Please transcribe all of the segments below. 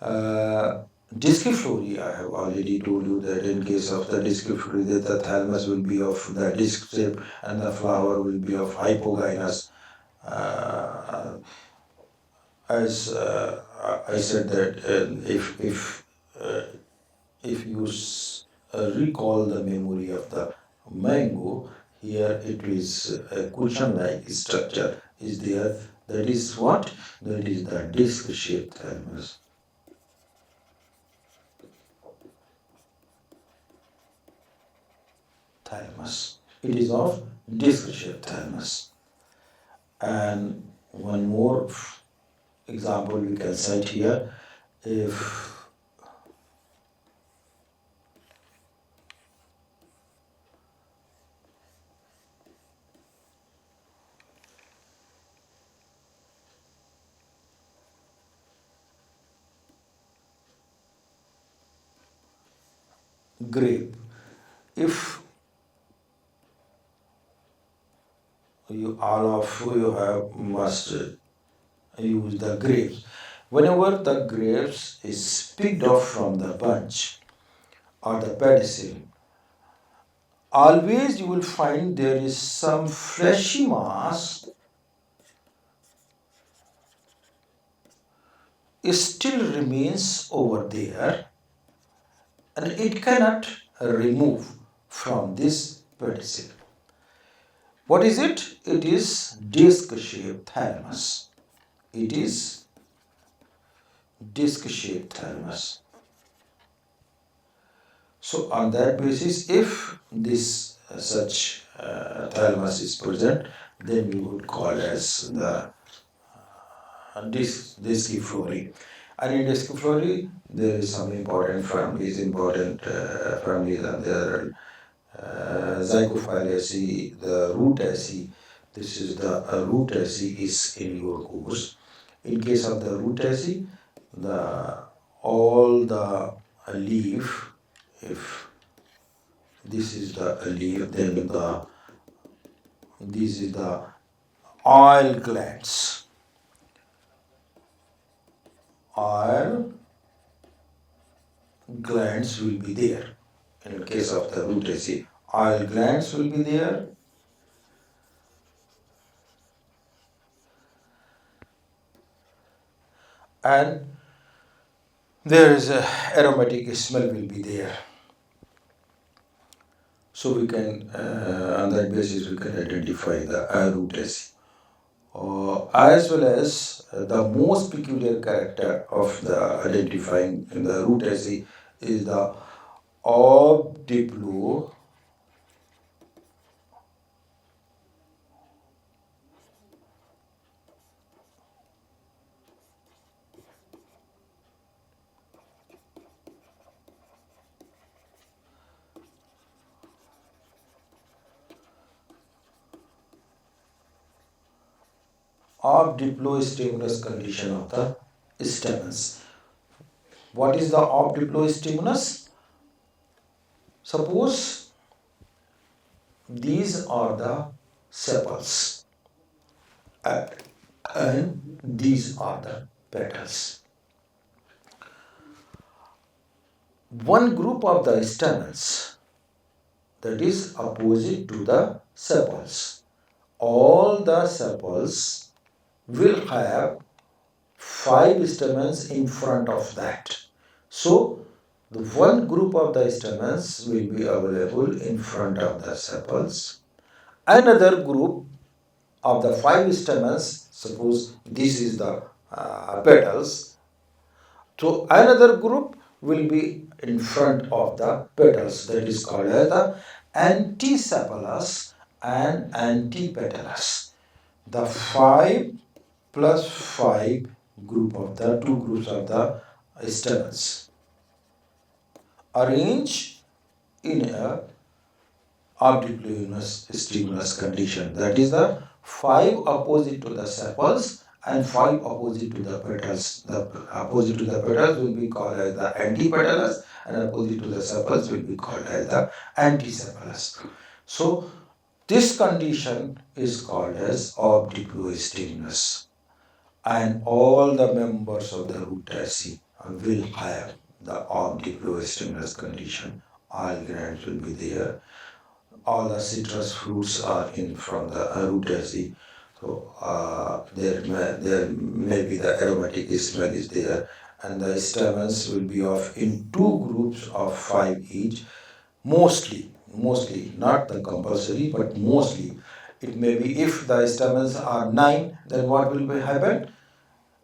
Disciphory, I have already told you that in case of the disciphory, that the thalamus will be of the disc shape and the flower will be of hypogynous. Uh, as I said that if you recall the memory of the mango, here it is a cushion-like structure is there. That is what? That is the disc-shaped thalamus. Thalamus. It is of disc-shaped thalamus. And one more example we can cite here. If grape, if you all of you have must use the grapes. Whenever the grapes is picked off from the bunch or the pedicel, always you will find there is some fleshy mass still remains over there and it cannot remove from this pedicel. What is it? It is disc-shaped thalamus. It is disc-shaped thalamus. So on that basis, if this such thalamus is present, then we would call as the disciphory. And in disciphory, there is some important families, and there are Zygophalaceae, the Rutaceae. This is the Rutaceae is in your course. In case of the Rutaceae, the all the leaf, if this is the leaf, then this is the oil glands. Oil glands will be there. In case of the Rutaceae, oil glands will be there. And there is a aromatic smell will be there. So we can, on that basis, we can identify the Rutaceae. As well as the most peculiar character of the identifying in the Rutaceae is the obdiplo obdiplostimulus condition of the stamens. What is the obdiplostimulus? Suppose these are the sepals and these are the petals. One group of the stamens that is opposite to the sepals. All the sepals will have 5 stamens in front of that. So the one group of the stamens will be available in front of the sepals. Another group of the 5 stamens, suppose this is the petals, so another group will be in front of the petals, that is called as the antisepalous and antipetalous. The 5 plus 5 group of the 2 groups of the stamens arrange in a obdiplous stimulus condition. That is the 5 opposite to the sepals and 5 opposite to the petals. The opposite to the petals will be called as the antipetalous and opposite to the sepals will be called as the antisepalous. So this condition is called as obdiplostimulus. And all the members of the Rutaceae will have the omnivorous stimulus condition. All grains will be there. All the citrus fruits are in from the rutaceae. So there may be the aromatic smell is there, and the stamens will be of in two groups of five each. Mostly, not the compulsory, but mostly. It may be if the stamens are nine, then what will be happen?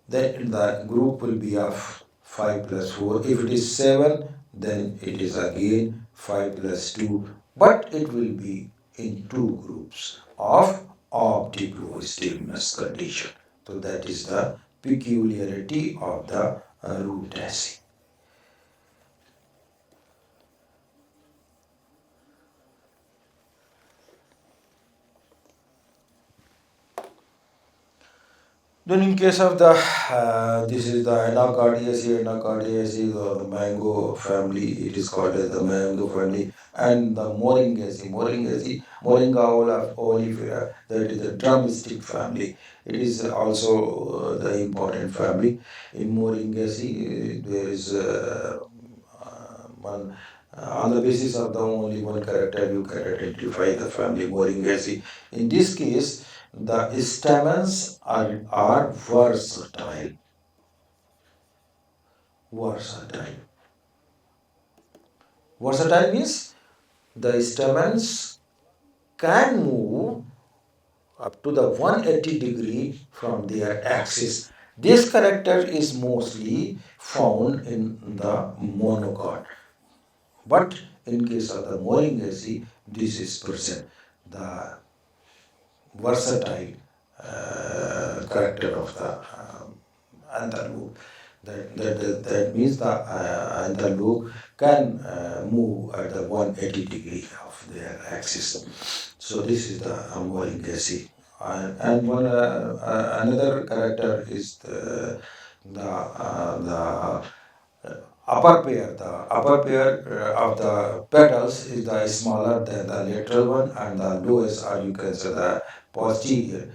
Then the group will be of 5 plus 4. If it is 7, then it is again 5 plus 2, but it will be in two groups of optical stillness condition. So that is the peculiarity of the root acid. Then in case of the, this is the Anacardiaceae, the mango family, it is called as the mango family, and the Moringa olifera, that is the drumstick family. It is also the important family. In Moringaceae, there is one, on the basis of the only one character, you can identify the family Moringaceae. In this case, the stamens are versatile. Versatile. Versatile means the stamens can move up to the 180 degree from their axis. This character is mostly found in the monocot. But in case of the Moringaceae, this is present. The versatile character of the anther. That means the anther can move at the 180 degree of their axis. So this is the Moringaceae. And one another character is the upper pair of the petals is the smaller than the lateral one, and the lowest, or you can say the posterior.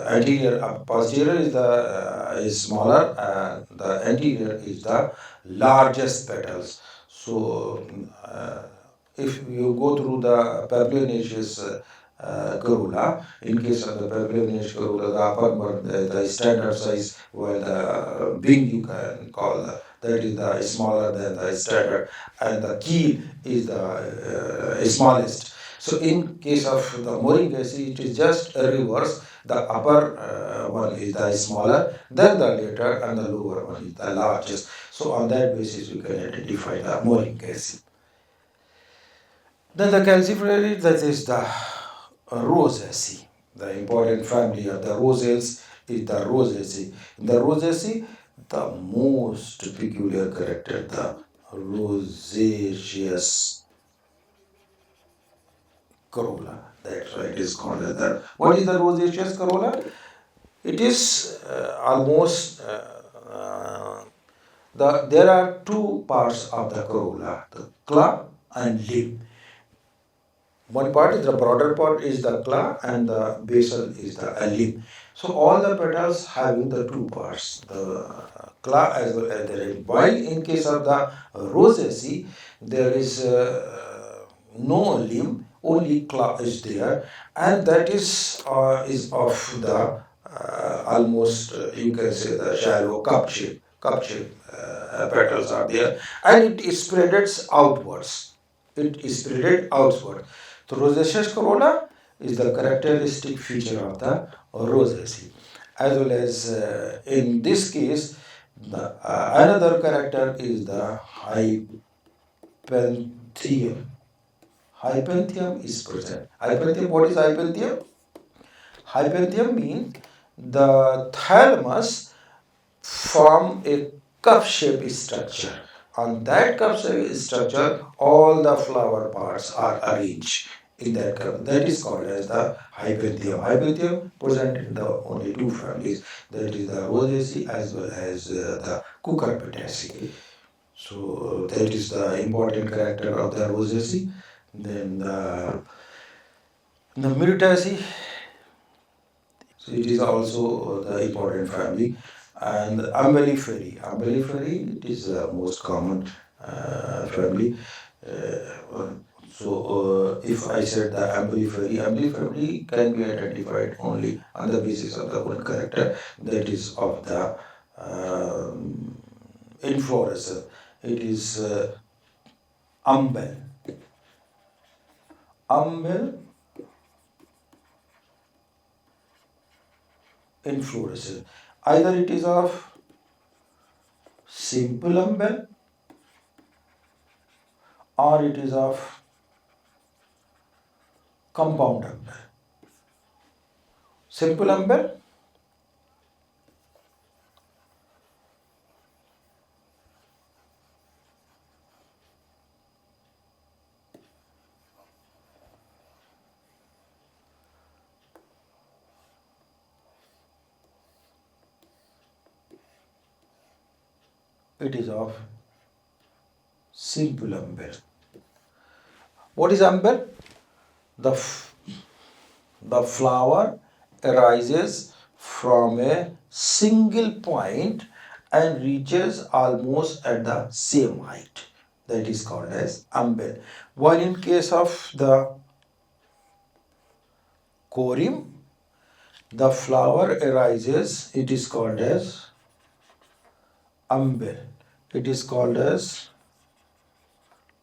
Anterior, posterior is the is smaller, and the anterior is the largest petals. So if you go through the papilionaceous corolla, in case of the papilionaceous corolla, the upper one, the standard size, while the wing you can call that is the smaller than the standard, and the keel is the smallest. So in case of the Moringaceae, it is just a reverse. The upper one is the smaller, then the later, and the lower one is the largest. So on that basis, you can identify the Moringaceae. Then the calciferous, that is the Rosaceae. The important family of the roses is the Rosaceae. In the Rosaceae, the most peculiar character, the rosaceous corolla. That's why it is called as the. What is the rosaceous corolla? It is almost there are two parts of the corolla, the claw and limb. One part is the broader part is the claw, and the basal is the limb. So all the petals having the two parts, the claw as well as the limb. While in case of the rosaceae, there is no limb, only claw is there, and that is of the almost you can say the shallow cup shape petals are there, and it spreads outwards. It is spread outward. The rosaceous corolla is the characteristic feature of the rosaceae. As well as in this case, the another character is the hypanthium. Hypanthium is present. Hypanthium, what is hypanthium? Hypanthium means the thalamus form a cup-shaped structure. On that cup-shaped structure, all the flower parts are arranged in that cup. That is called as the hypanthium. Hypanthium present in the only two families, that is the Rosaceae as well as the Cucurbitaceae. So that is the important character of the Rosaceae. Then the Myrtaceae, so it is also the important family. And umbelliferae, it is the most common family. If I said the umbelliferae can be identified only on the basis of the one character, that is of the inflorescence. It is umbel. Umbel inflorescence. Either it is of simple umbel or it is of compound umbel. Simple umbel, it is of simple umbel. What is umbel? The, the flower arises from a single point and reaches almost at the same height. That is called as umbel. While in case of the corim, the flower arises, it is called as umbel. It is called as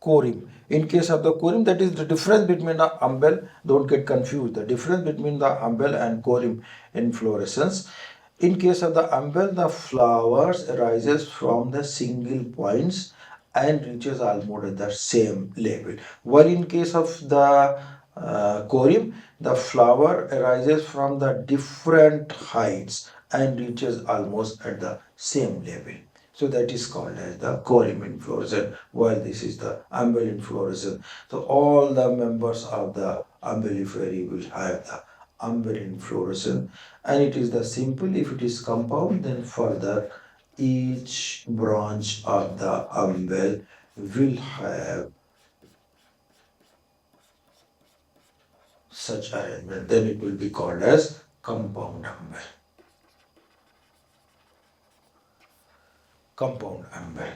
corim. In case of the corim, that is the difference between the umbel. Don't get confused. The difference between the umbel and corim inflorescence. In case of the umbel, the flowers arises from the single points and reaches almost at the same level. While in case of the corim, the flower arises from the different heights and reaches almost at the same level. So that is called as the corim inflorescence, while this is the umbel inflorescence. So all the members of the umbelliferae will have the umbel inflorescence, and it is the simple. If it is compound, then further each branch of the umbel will have such arrangement. Then it will be called as compound umbel. Compound umbel.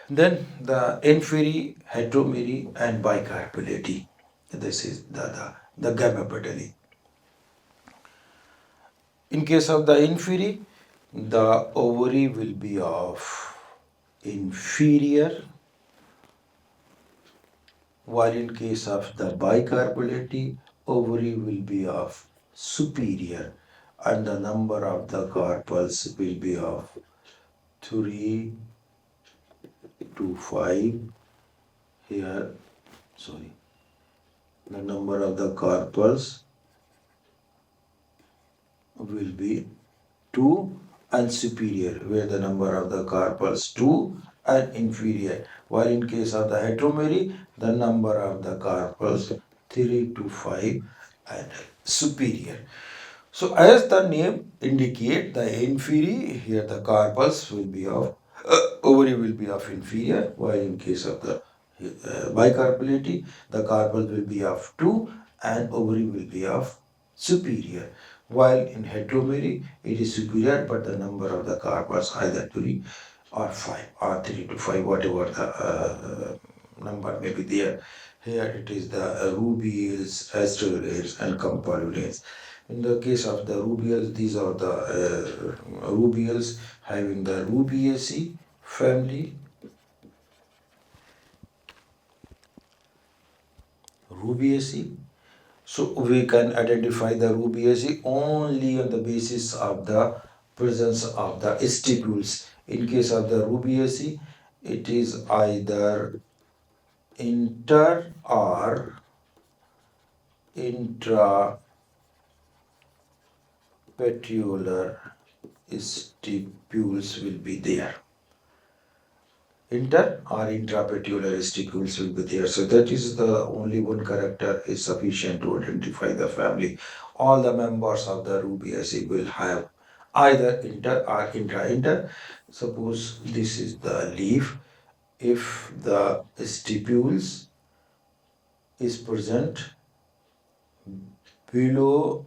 Then the inferi, heteromeri, and bicarpellati. This is the gamma petali. In case of the inferi, the ovary will be of inferior, while in case of the bicarpellati, ovary will be of superior, and the number of the carpels will be of 3 to 5 here. Sorry, the number of the carpels will be 2 and superior, where the number of the carpels 2 and inferior, while in case of the heteromeri, the number of the carpels 3 to 5 and superior. So as the name indicate, the inferi, here the carpels will be of ovary will be of inferior, while in case of the bicarpellati, the carpel will be of 2 and ovary will be of superior. While in heteromeri, it is superior, but the number of the carpels either 3 or 5 or 3 to 5, whatever the number may be there. Here it is the rubiales, astrolades, and compaludades. In the case of the rubiales, these are the rubiales having the Rubiaceae family. Rubiaceae. So we can identify the Rubiaceae only on the basis of the presence of the stipules. In case of the Rubiaceae, it is either inter or intrapetular stipules will be there. Inter or intrapetular stipules will be there. So that is the only one character is sufficient to identify the family. All the members of the Rubiaceae will have either inter or intra. Inter, suppose this is the leaf. if the stipules is present below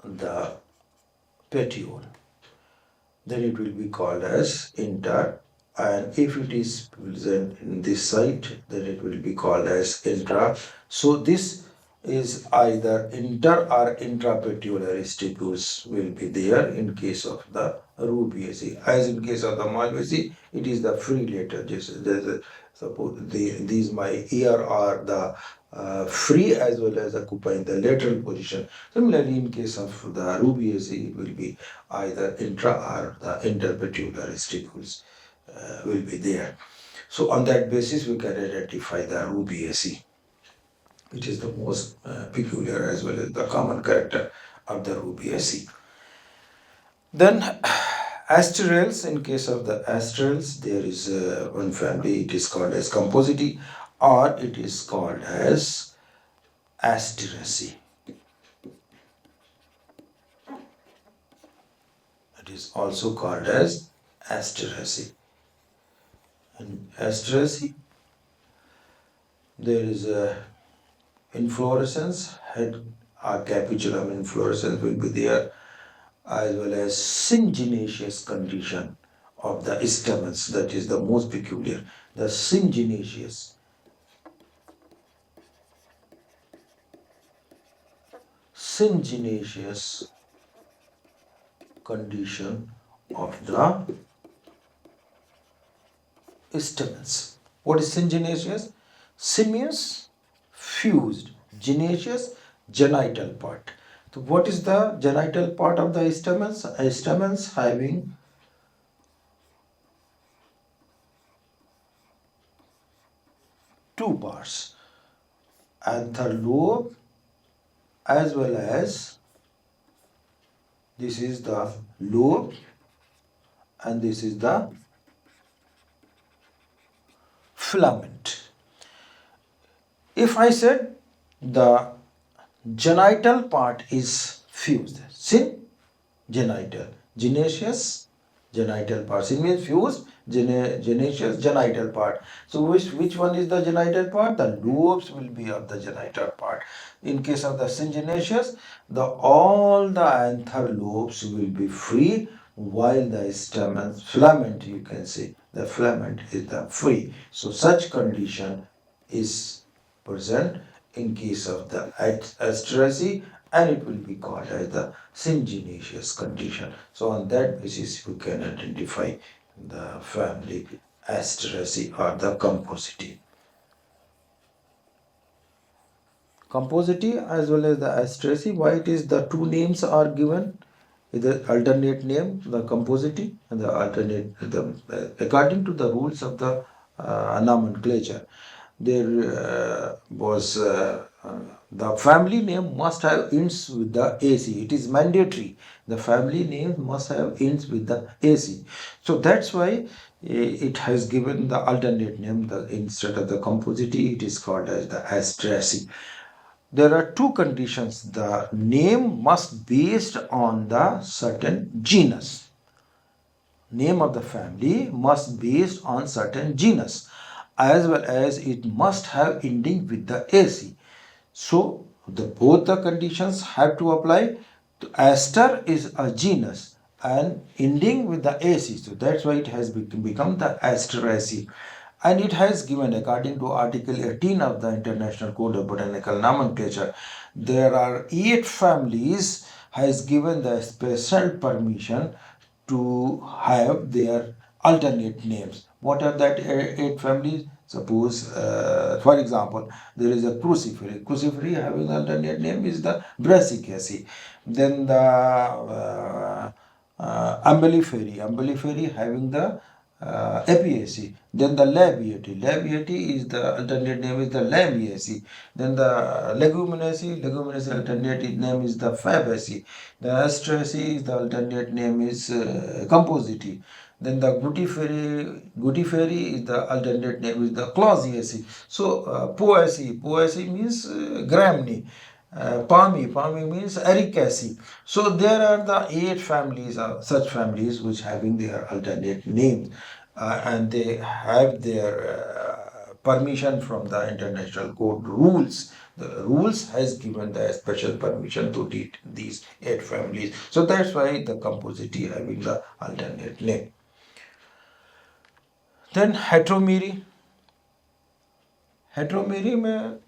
the petiole, then it will be called as inter, and if it is present in this site, then it will be called as intra. So this is either inter or intrapetiolar stipules will be there in case of the rubiaceae. As in case of the malvaceae, it is the free later. Suppose these my ear are the free as well as occupying the lateral position. Similarly, in case of the rubiaceae, it will be either intra or the interpetular stipules will be there. So on that basis, we can identify the rubiaceae, which is the most peculiar as well as the common character of the rubiaceae. Then asterales, in case of the asterales, there is one family, it is called as compositae, or it is called as asteraceae. It is also called as asteraceae. In asteraceae, there is a inflorescence, head or capitulum inflorescence will be there, as well as syngenaceous condition of the stamens, that is the most peculiar. The syngenaceous condition of the stamens. What is syngenaceous? Simious, fused, genaceous, genital part. So what is the genital part of the stamens? Stamens having two parts, anther lobe as well as this is the lobe and this is the filament. If I said the genital part is fused, syn genital, genaceous genital part. Syn means fused, genaceous genital part. So which one is the genital part? The lobes will be of the genital part. In case of the syngenaceous, all the anther lobes will be free, while the stamens filament, you can say the filament is the free. So such condition is present in case of the asteraceae, and it will be called as the syngenaceous condition. So on that basis we can identify the family Asteraceae or the Compositae. Compositae as well as the Asteraceae, why it is the two names are given? The alternate name, the Compositae, and the alternate, according to the rules of the nomenclature, there was the family name must have ends with the AC. It is mandatory. The family name must have ends with the AC. So that's why it has given the alternate name. Instead of the Compositae, it is called as the Asteraceae. There are two conditions. The name must be based on the certain genus. Name of the family must be based on certain genus, as well as it must have ending with the AC. So both the conditions have to apply. Aster is a genus and ending with the AC. So that's why it has become the Asteraceae. And it has given, according to Article 18 of the International Code of Botanical Nomenclature, there are 8 families has given the special permission to have their alternate names. What are that 8 families? Suppose, for example, there is a crucifery. Crucifery having alternate name is the Brassicaceae. Then the Umbellifery having the Apiaceae. Then the Labiatae. Labiatae is the alternate name is the Lamiaceae. Then the Leguminosae. Leguminosae alternate name is the Fabaceae. The Asteraceae is the alternate name is Compositae. Then the Guttiferae is the alternate name is the Clausiaceae. So Poaceae means Gramney. Palmy means Ericaceae. So there are the 8 families, such families which having their alternate names. and they have their permission from the international court rules. The rules has given the special permission to these 8 families. So that's why the composite having the alternate name. Then heteromery. Heteromery में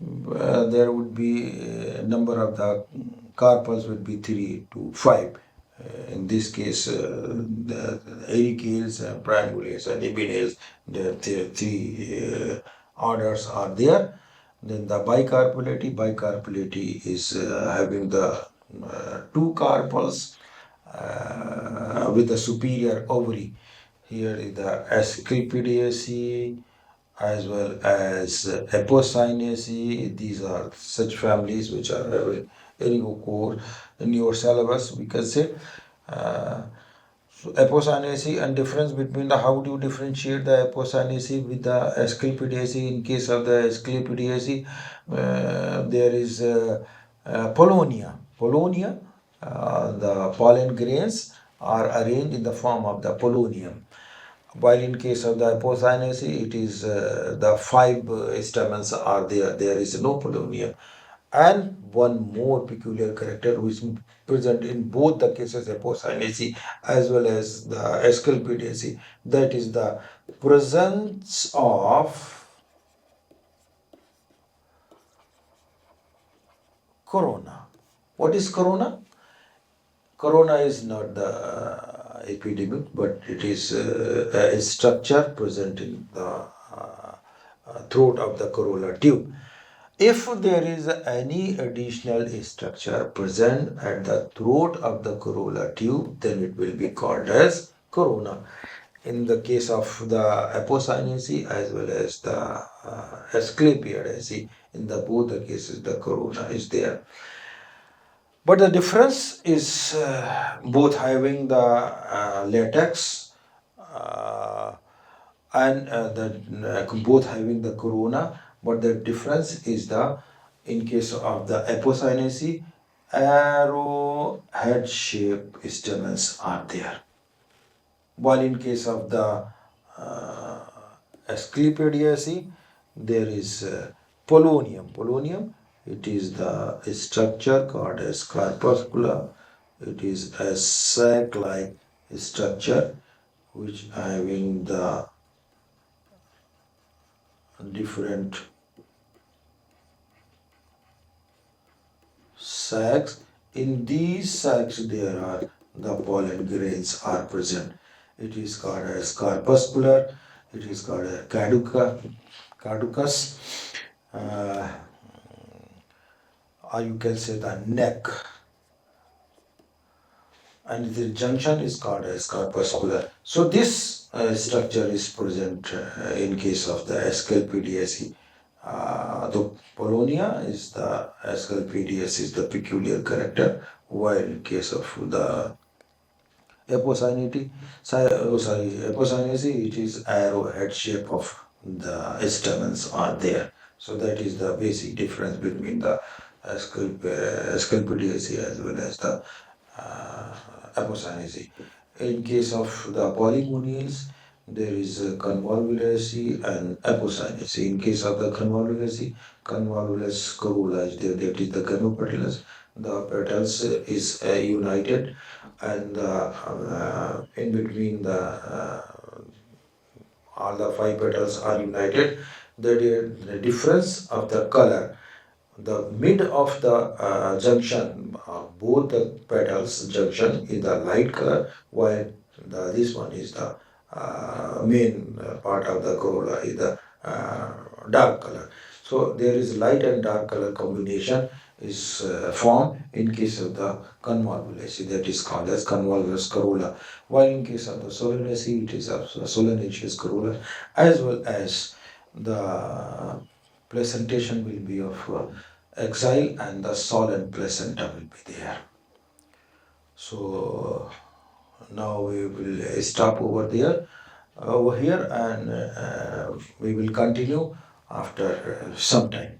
there would be number of the carpels would be 3 to 5. In this case, the ericales, triangulates, and ibinales, the three orders are there. Then the bicarpellati is having the 2 carpels with the superior ovary. Here is the Asclepiadaceae as well as Apocynaceae. These are such families which are having erigocore in your syllabus, we can say. So Apocynaceae, and difference between the, how do you differentiate the Apocynaceae with the Asclepiadaceae? In case of the Asclepiadaceae, there is Polonia. The pollen grains are arranged in the form of the polonium. While in case of the Apocynaceae, it is the 5 stamens are there. There is no polonium. And one more peculiar character which is present in both the cases, Apocynaceae as well as the Asclepiadaceae, that is the presence of corona. What is corona? Corona is not the epidemic, but it is a structure present in the throat of the corolla tube. If there is any additional structure present at the throat of the corolla tube, then it will be called as corona. In the case of the Apocynaceae as well as the Asclepiadaceae, in the both the cases the corona is there. But the difference is both having the latex and both having the corona, but the difference is the, in case of the Apocynaceae, arrowhead shaped stamens are there, while in case of the Asclepiadaceae there is polonium. It is the structure called as corpuscula. It is a sac-like structure which having the different sacs. In these sacs there are the pollen grains are present. It is called as corpuscular. It is called a caducus. Or you can say the neck, and the junction is called as corpuscular. So this structure is present in case of the Asclepiadaceae. The polonia is the Asclepiadaceae is the peculiar character, while in case of the Apocynaceae, it is arrowhead shape of the stamens are there. So that is the basic difference between the Asclepiadaceae as well as the Apocynaceae. In case of the polygonials, there is convolvulaceae and Apocynaceae. In case of the convolvulaceae, convolvulus corolla is there, that is the ganopetalous. The petals is united, and in between the all the 5 petals are united. The difference of the color, the mid of the junction, both the petals junction is the light color, while this one is the main part of the corolla is the dark color. So there is light and dark color combination is formed in case of the convolvulaceae, that is called as convolvulus corolla, while in case of the solanaceae it is a solanaceous corolla, as well as the placentation will be of exile and the solent placenta will be there. So now we will stop over there, over here, and we will continue after some time.